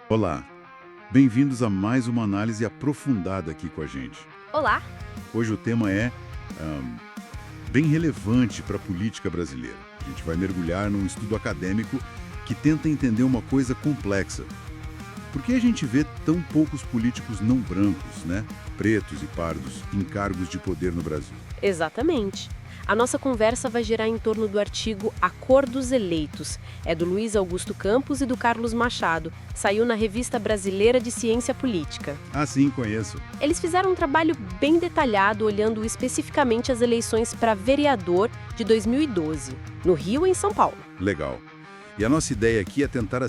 Olá, bem-vindos a mais uma análise aprofundada aqui com a gente. Olá! Hoje o tema é bem relevante para a política brasileira. A gente vai mergulhar num estudo acadêmico que tenta entender uma coisa complexa. Por que a gente vê tão poucos políticos não brancos, pretos e pardos, em cargos de poder no Brasil? Exatamente. A nossa conversa vai girar em torno do artigo A Cor dos Eleitos. É do Luiz Augusto Campos e do Carlos Machado. Saiu na Revista Brasileira de Ciência Política. Ah, sim, conheço. Eles fizeram um trabalho bem detalhado, olhando especificamente as eleições para vereador de 2012, no Rio e em São Paulo. Legal. E a nossa ideia aqui é tentar,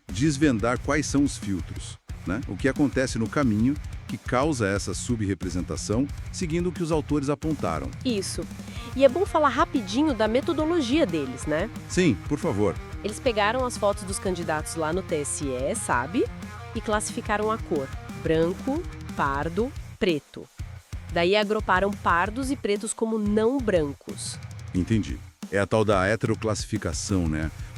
desvendar quais são os filtros, O que acontece no caminho que causa essa subrepresentação, seguindo o que os autores apontaram. Isso. E é bom falar rapidinho da metodologia deles, Sim, por favor. Eles pegaram as fotos dos candidatos lá no TSE, sabe? E classificaram a cor: branco, pardo, preto. Daí agruparam pardos e pretos como não brancos. Entendi. É a tal da heteroclassificação,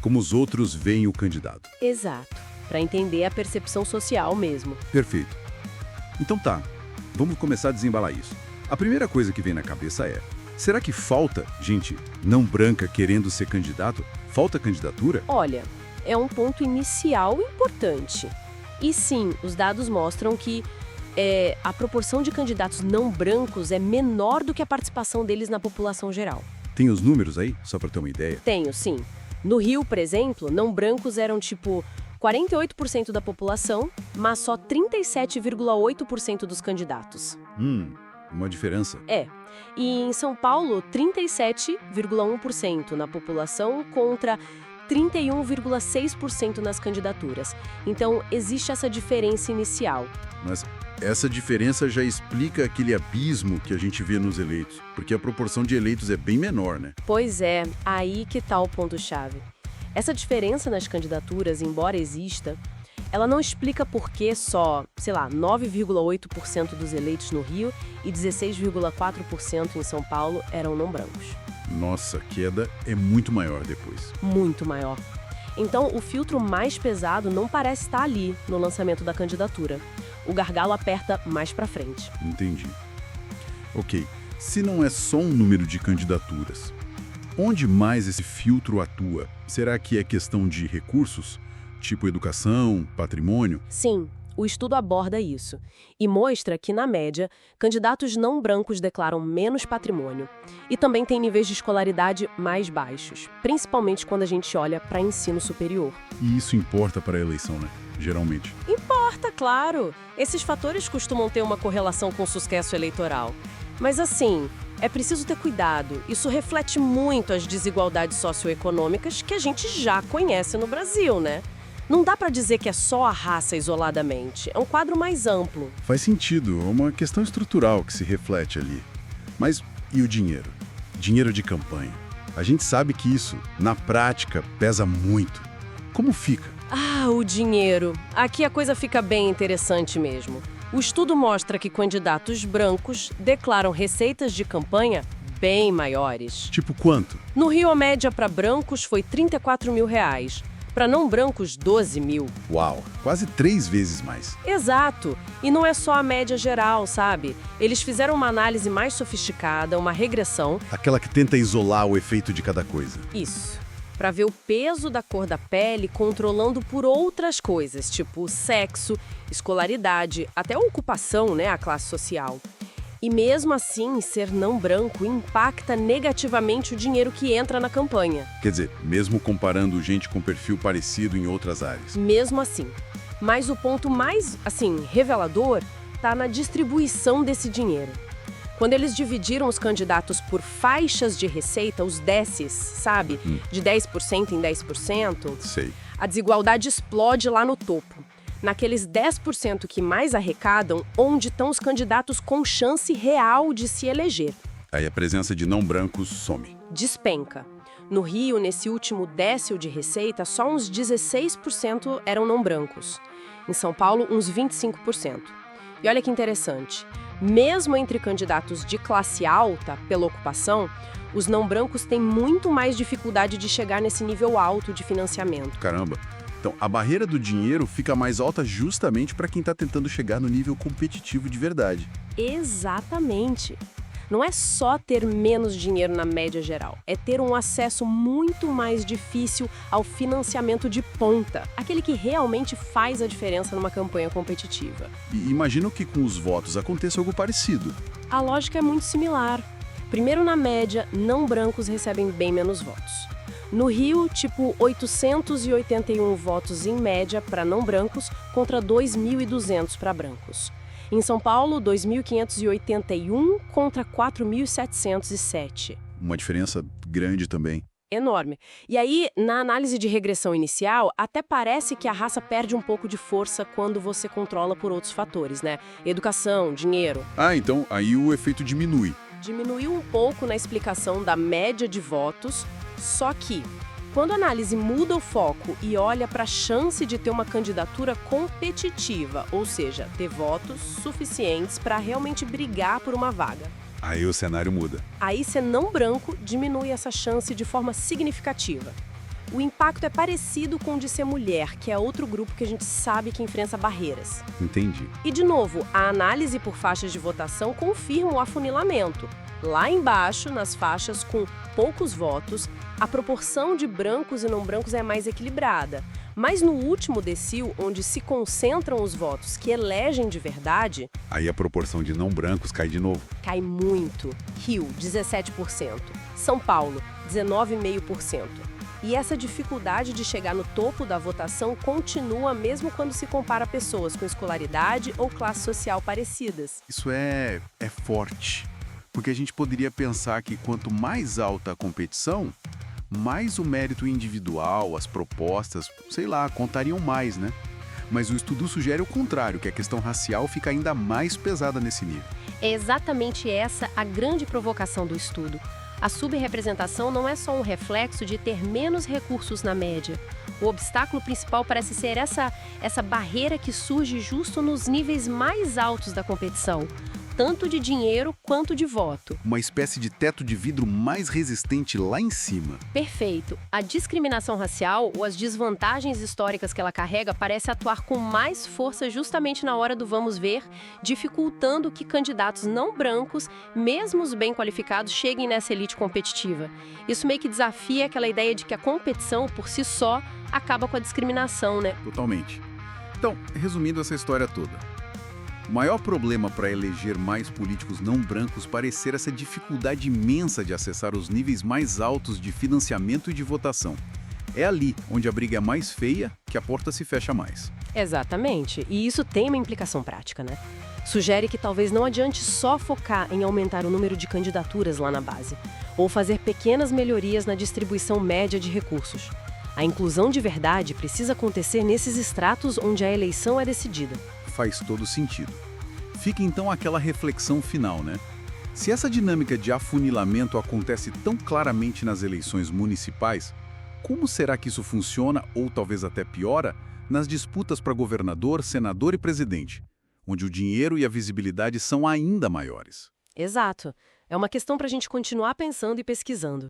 Como os outros veem o candidato. Exato. Para entender a percepção social mesmo. Perfeito. Então tá, vamos começar a desembalar isso. A primeira coisa que vem na cabeça é: será que falta gente não branca querendo ser candidato? Falta candidatura? Olha, é um ponto inicial importante. E sim, os dados mostram que a proporção de candidatos não brancos é menor do que a participação deles na população geral. Tem os números aí, só para ter uma ideia? Tenho, sim. No Rio, por exemplo, não brancos eram 48% da população, mas só 37,8% dos candidatos. Uma diferença. E em São Paulo, 37,1% na população contra 31,6% nas candidaturas. Então, existe essa diferença inicial. Mas essa diferença já explica aquele abismo que a gente vê nos eleitos, porque a proporção de eleitos é bem menor, Pois é, aí que tá o ponto-chave. Essa diferença nas candidaturas, embora exista, ela não explica por que só, 9,8% dos eleitos no Rio e 16,4% em São Paulo eram não brancos. Nossa, a queda é muito maior depois. Muito maior. Então, o filtro mais pesado não parece estar ali, no lançamento da candidatura. O gargalo aperta mais pra frente. Entendi. Ok, se não é só um número de candidaturas, onde mais esse filtro atua? Será que é questão de recursos? Tipo educação, patrimônio? Sim, o estudo aborda isso e mostra que, na média, candidatos não brancos declaram menos patrimônio e também têm níveis de escolaridade mais baixos, principalmente quando a gente olha para ensino superior. E isso importa para a eleição, Geralmente. Importa, claro! Esses fatores costumam ter uma correlação com o sucesso eleitoral. Mas é preciso ter cuidado. Isso reflete muito as desigualdades socioeconômicas que a gente já conhece no Brasil, Não dá para dizer que é só a raça isoladamente. É um quadro mais amplo. Faz sentido, é uma questão estrutural que se reflete ali. Mas e o dinheiro? Dinheiro de campanha. A gente sabe que isso, na prática, pesa muito. Como fica? O dinheiro. Aqui a coisa fica bem interessante mesmo. O estudo mostra que candidatos brancos declaram receitas de campanha bem maiores. Tipo quanto? No Rio, a média para brancos foi R$34 mil. Para não brancos, 12 mil. Uau, quase 3 vezes mais. Exato. E não é só a média geral, sabe? Eles fizeram uma análise mais sofisticada, uma regressão. Aquela que tenta isolar o efeito de cada coisa. Isso. Para ver o peso da cor da pele controlando por outras coisas, tipo sexo, escolaridade, até a ocupação, a classe social. E mesmo assim, ser não branco impacta negativamente o dinheiro que entra na campanha. Quer dizer, mesmo comparando gente com perfil parecido em outras áreas. Mesmo assim. Mas o ponto mais, revelador está na distribuição desse dinheiro. Quando eles dividiram os candidatos por faixas de receita, os DECs, sabe? De 10% em 10%. Sei. A desigualdade explode lá no topo. Naqueles 10% que mais arrecadam, onde estão os candidatos com chance real de se eleger. Aí a presença de não brancos some. Despenca. No Rio, nesse último décil de receita, só uns 16% eram não brancos. Em São Paulo, uns 25%. E olha que interessante. Mesmo entre candidatos de classe alta, pela ocupação, os não brancos têm muito mais dificuldade de chegar nesse nível alto de financiamento. Caramba, Então, a barreira do dinheiro fica mais alta justamente para quem está tentando chegar no nível competitivo de verdade. Exatamente. Não é só ter menos dinheiro na média geral, é ter um acesso muito mais difícil ao financiamento de ponta, aquele que realmente faz a diferença numa campanha competitiva. E imagino que com os votos aconteça algo parecido. A lógica é muito similar. Primeiro, na média, não brancos recebem bem menos votos. No Rio, tipo 881 votos em média para não brancos contra 2.200 para brancos. Em São Paulo, 2.581 contra 4.707. Uma diferença grande também. Enorme. E aí, na análise de regressão inicial, até parece que a raça perde um pouco de força quando você controla por outros fatores, né? Educação, dinheiro. Então aí o efeito diminui. Diminuiu um pouco na explicação da média de votos, só que, quando a análise muda o foco e olha para a chance de ter uma candidatura competitiva, ou seja, ter votos suficientes para realmente brigar por uma vaga. Aí o cenário muda. Aí ser não branco diminui essa chance de forma significativa. O impacto é parecido com o de ser mulher, que é outro grupo que a gente sabe que enfrenta barreiras. Entendi. E, de novo, a análise por faixas de votação confirma o afunilamento. Lá embaixo, nas faixas com poucos votos, a proporção de brancos e não brancos é mais equilibrada. Mas no último decil, onde se concentram os votos que elegem de verdade, Aí a proporção de não brancos cai de novo. cai muito. Rio, 17%. São Paulo, 19,5%. E essa dificuldade de chegar no topo da votação continua mesmo quando se compara pessoas com escolaridade ou classe social parecidas. Isso é forte. Porque a gente poderia pensar que quanto mais alta a competição, mais o mérito individual, as propostas, sei lá, contariam mais, né? Mas o estudo sugere o contrário, que a questão racial fica ainda mais pesada nesse nível. É exatamente essa a grande provocação do estudo. A subrepresentação não é só um reflexo de ter menos recursos na média. O obstáculo principal parece ser essa barreira que surge justo nos níveis mais altos da competição, tanto de dinheiro quanto de voto. Uma espécie de teto de vidro mais resistente lá em cima. Perfeito. A discriminação racial ou as desvantagens históricas que ela carrega parece atuar com mais força justamente na hora do vamos ver, dificultando que candidatos não brancos, mesmo os bem qualificados, cheguem nessa elite competitiva. Isso meio que desafia aquela ideia de que a competição, por si só, acaba com a discriminação, né? Totalmente. Então, resumindo essa história toda. O maior problema para eleger mais políticos não brancos parece ser essa dificuldade imensa de acessar os níveis mais altos de financiamento e de votação. É ali onde a briga é mais feia que a porta se fecha mais. Exatamente. E isso tem uma implicação prática, né? Sugere que talvez não adiante só focar em aumentar o número de candidaturas lá na base, ou fazer pequenas melhorias na distribuição média de recursos. A inclusão de verdade precisa acontecer nesses estratos onde a eleição é decidida. Faz todo sentido. Fica então aquela reflexão final, né? Se essa dinâmica de afunilamento acontece tão claramente nas eleições municipais, como será que isso funciona, ou talvez até piora, nas disputas para governador, senador e presidente, onde o dinheiro e a visibilidade são ainda maiores? Exato. É uma questão para a gente continuar pensando e pesquisando.